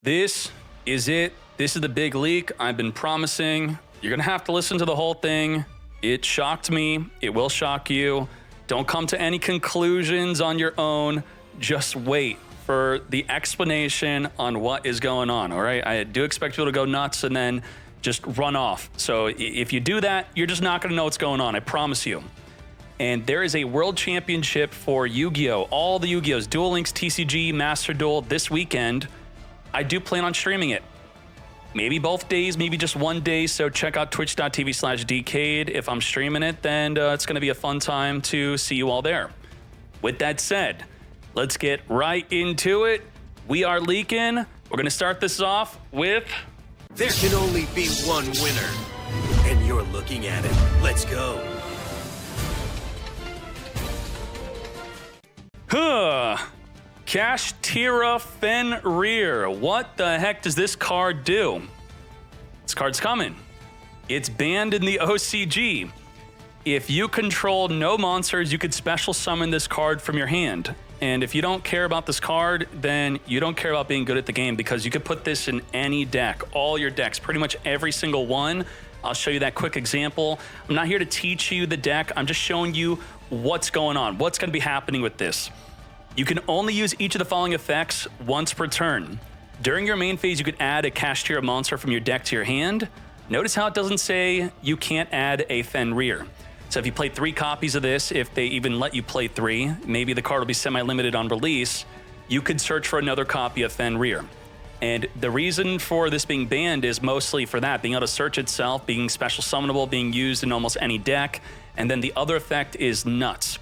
This is it. This is the big leak I've been promising. You're going to have to listen to the whole thing. It shocked me. It will shock you. Don't come to any conclusions on your own. Just wait for the explanation on what is going on, all right? I do expect you to go nuts and then just run off. So if you do that, you're just not going to know what's going on, I promise you. And there is a world championship for Yu-Gi-Oh! All the Yu-Gi-Ohs, Duel Links, TCG, Master Duel this weekend. I do plan on streaming it. Maybe both days, maybe just one day, so check out twitch.tv/Dcade. If I'm streaming it, then it's going to be a fun time to see you all there. With that said, let's get right into it. We are leaking. We're going to start this off with... There can only be one winner, and you're looking at it. Let's go. Kashtira Fenrir. What the heck does this card do? This card's coming. It's banned in the OCG. If you control no monsters, you could special summon this card from your hand. And if you don't care about this card, then you don't care about being good at the game, because you could put this in any deck, all your decks, pretty much every single one. I'll show you that quick example. I'm not here to teach you the deck. I'm just showing you what's going on, what's going to be happening with this. You can only use each of the following effects once per turn. During your main phase, you could add a Kashtira monster from your deck to your hand. Notice how it doesn't say you can't add a Fenrir. So if you play 3 copies of this, if they even let you play 3, maybe the card will be semi-limited on release, you could search for another copy of Fenrir. And the reason for this being banned is mostly for that, being able to search itself, being special summonable, being used in almost any deck. And then the other effect is nuts.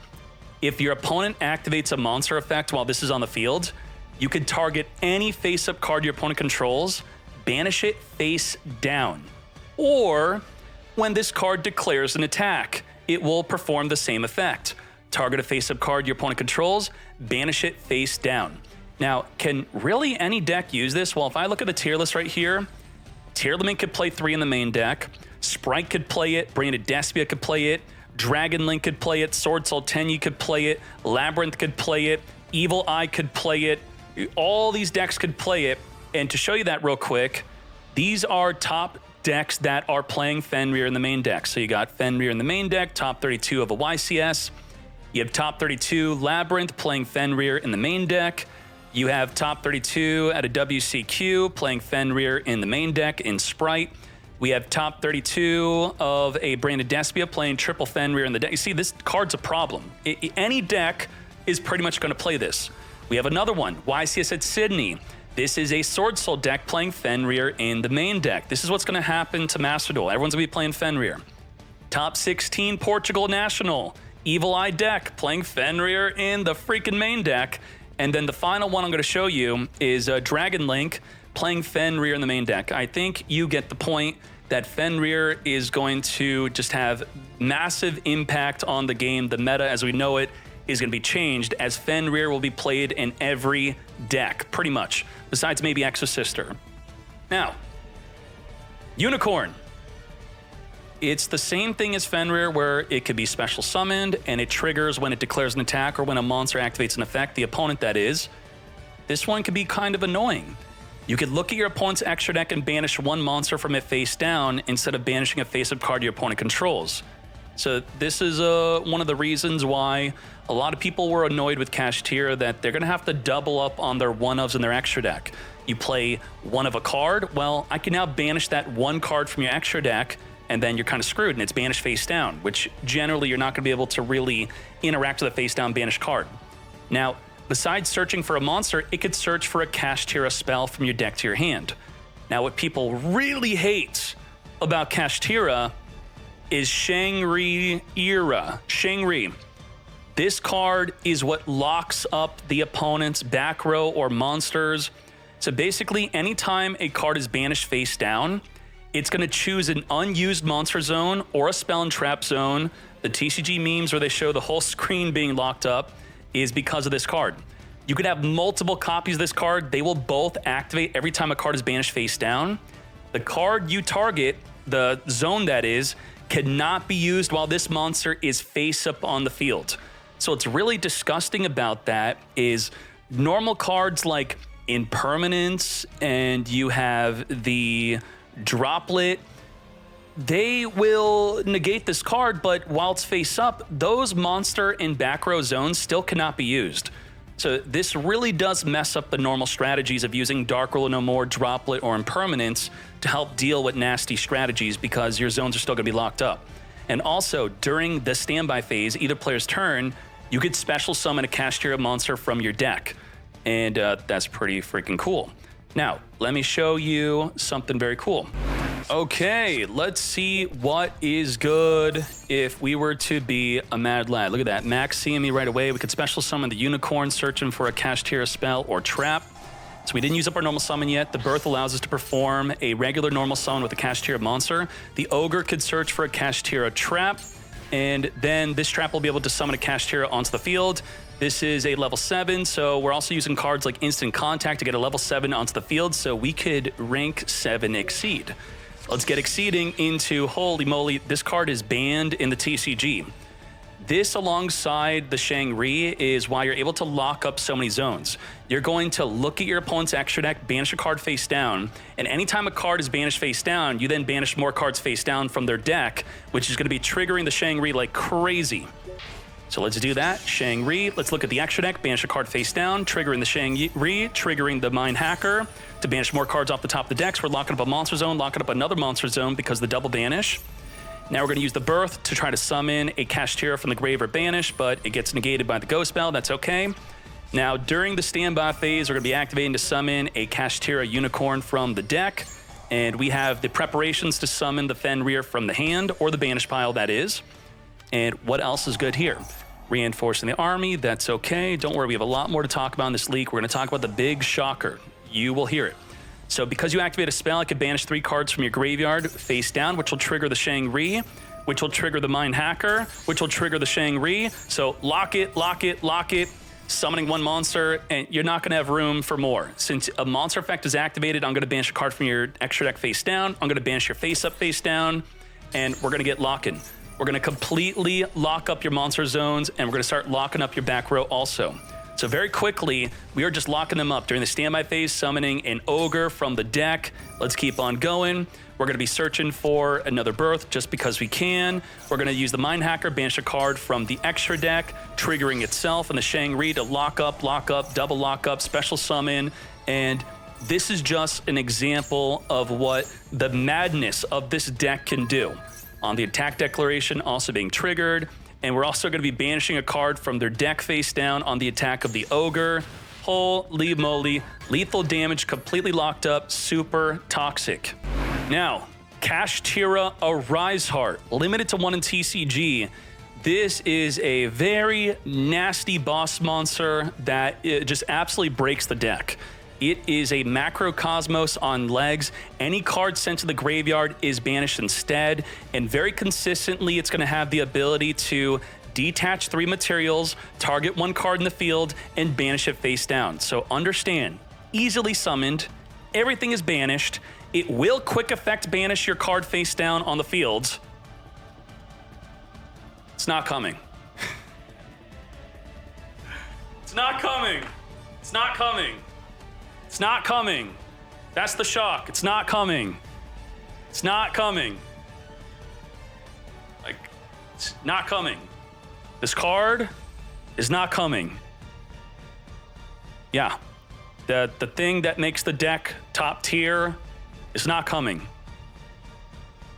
If your opponent activates a monster effect while this is on the field, you could target any face-up card your opponent controls, banish it face down. Or, when this card declares an attack, it will perform the same effect. Target a face-up card your opponent controls, banish it face down. Now, can really any deck use this? Well, if I look at the tier list right here, Tearlament could play 3 in the main deck, Sprite could play it, Branded Despia could play it, Dragon Link could play it, Sword Soul Tenyi could play it, Labyrinth could play it, Evil Eye could play it, all these decks could play it. And to show you that real quick, these are top decks that are playing Fenrir in the main deck. So you got Fenrir in the main deck, top 32 of a YCS. You have top 32 Labyrinth playing Fenrir in the main deck. You have top 32 at a WCQ playing Fenrir in the main deck in Sprite. We have top 32 of a Branded Despia playing triple Fenrir in the deck. You see, this card's a problem. Any deck is pretty much going to play this. We have another one, YCS at Sydney. This is a Sword Soul deck playing Fenrir in the main deck. This is what's going to happen to Master Duel. Everyone's going to be playing Fenrir. Top 16 Portugal National. Evil Eye deck playing Fenrir in the freaking main deck. And then the final one I'm going to show you is Dragon Link playing Fenrir in the main deck. I think you get the point that Fenrir is going to just have massive impact on the game. The meta as we know it is going to be changed, as Fenrir will be played in every deck, pretty much, besides maybe Exosister. Now, Unicorn. It's the same thing as Fenrir, where it could be special summoned, and it triggers when it declares an attack or when a monster activates an effect, the opponent that is. This one can be kind of annoying. You could look at your opponent's extra deck and banish one monster from it face down instead of banishing a face-up card your opponent controls. So this is one of the reasons why a lot of people were annoyed with Kashtira, that they're going to have to double up on their one-ofs in their extra deck. You play one of a card, well, I can now banish that one card from your extra deck, and then you're kind of screwed, and it's banished face down, which generally you're not going to be able to really interact with a face down banished card. Now, besides searching for a monster, it could search for a Kashtira spell from your deck to your hand. Now, what people really hate about Kashtira is Shangri Era. Shangri. This card is what locks up the opponent's back row or monsters. So basically, anytime a card is banished face down, it's going to choose an unused monster zone or a spell and trap zone. The TCG memes where they show the whole screen being locked up is because of this card. You could have multiple copies of this card. They will both activate every time a card is banished face down. The card you target, the zone that is, cannot be used while this monster is face up on the field. So what's really disgusting about that is normal cards like Impermanence and you have the Droplet, they will negate this card, but while it's face up, those monster and back row zones still cannot be used. So this really does mess up the normal strategies of using Dark Rule No More, Droplet, or Impermanence to help deal with nasty strategies because your zones are still going to be locked up. And also, during the standby phase, either player's turn, you could special summon a Kashtira monster from your deck. And that's pretty freaking cool. Now, let me show you something very cool. Okay, let's see what is good if we were to be a mad lad. Look at that, Max seeing me right away. We could special summon the Unicorn, searching for a Kashtira spell or trap. So we didn't use up our normal summon yet. The Birth allows us to perform a regular normal summon with a Kashtira monster. The Ogre could search for a Kashtira trap, and then this trap will be able to summon a Kashtira onto the field. This is a level 7, so we're also using cards like Instant Contact to get a level 7 onto the field, so we could rank 7 Exceed. Let's get Exceeding into, holy moly, this card is banned in the TCG. This, alongside the Shang-Ri, is why you're able to lock up so many zones. You're going to look at your opponent's extra deck, banish a card face down, and anytime a card is banished face down, you then banish more cards face down from their deck, which is going to be triggering the Shang-Ri like crazy. So let's do that. Shang-Ri, let's look at the extra deck, banish a card face down, triggering the Shang-Ri, triggering the Mind Hacker to banish more cards off the top of the decks. We're locking up a monster zone, locking up another monster zone because of the double banish. Now we're going to use the Birth to try to summon a Kashtira from the grave or banish, but it gets negated by the Ghost spell. That's okay. Now, during the standby phase, we're going to be activating to summon a Kashtira Unicorn from the deck, and we have the preparations to summon the Fenrir from the hand, or the banish pile, that is. And what else is good here? Reinforcing the army, that's okay. Don't worry, we have a lot more to talk about in this leak. We're going to talk about the big shocker. You will hear it. So because you activate a spell, I could banish 3 cards from your graveyard face down, which will trigger the Shang-Ri, which will trigger the Mind Hacker, which will trigger the Shang-Ri. So lock it, lock it, lock it, summoning 1 monster, and you're not going to have room for more. Since a monster effect is activated, I'm going to banish a card from your extra deck face down. I'm going to banish your face up, face down, and we're going to get locking. We're going to completely lock up your monster zones, and we're going to start locking up your back row also. So very quickly, we are just locking them up during the standby phase, summoning an Ogre from the deck. Let's keep on going. We're going to be searching for another Birth just because we can. We're going to use the Mind Hacker, banish a card from the extra deck, triggering itself, and the Shang-Ri to lock up, double lock up, special summon, and this is just an example of what the madness of this deck can do. On the attack declaration also being triggered, and we're also going to be banishing a card from their deck face down on the attack of the Ogre. Holy moly, lethal damage, completely locked up, super toxic. Now, Kashtira Arise Heart, limited to 1 in TCG. This is a very nasty boss monster that just absolutely breaks the deck. It is a Macrocosmos on legs. Any card sent to the graveyard is banished instead, and very consistently, it's going to have the ability to detach 3 materials, target 1 card in the field, and banish it face down. So understand, easily summoned, everything is banished. It will quick effect banish your card face down on the fields. It's not coming. It's not coming. It's not coming. It's not coming. That's the shock. It's not coming. It's not coming. Like, it's not coming. This card is not coming. Yeah. The thing that makes the deck top tier is not coming.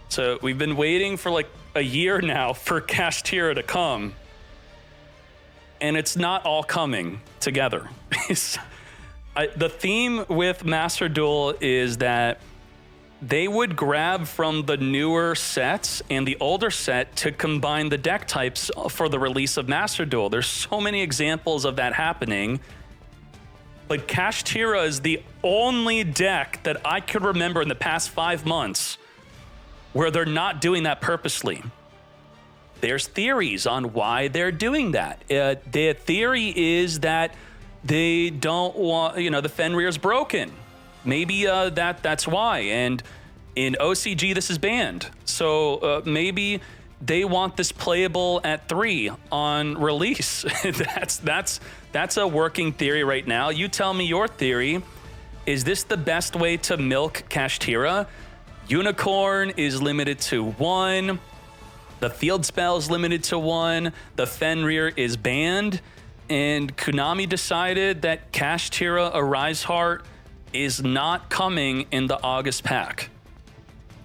So we've been waiting for like a year now for Kashtira to come, and it's not all coming together. The theme with Master Duel is that they would grab from the newer sets and the older set to combine the deck types for the release of Master Duel. There's so many examples of that happening. But Kashtira is the only deck that I could remember in the past 5 months where they're not doing that purposely. There's theories on why they're doing that. The theory is that they don't want, the Fenrir's broken. Maybe that's why. And in OCG, this is banned. So maybe they want this playable at 3 on release. That's a working theory right now. You tell me your theory. Is this the best way to milk Kashtira? Unicorn is limited to 1. The field spell is limited to 1. The Fenrir is banned. And Konami decided that Kashtira Arise Heart is not coming in the August pack.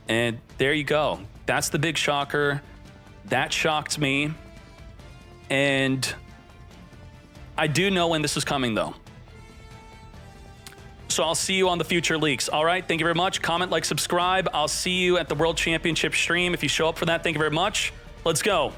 And there you go. That's the big shocker. That shocked me. And I do know when this is coming, though. So I'll see you on the future leaks. All right, thank you very much. Comment, like, subscribe. I'll see you at the World Championship stream. If you show up for that, thank you very much. Let's go.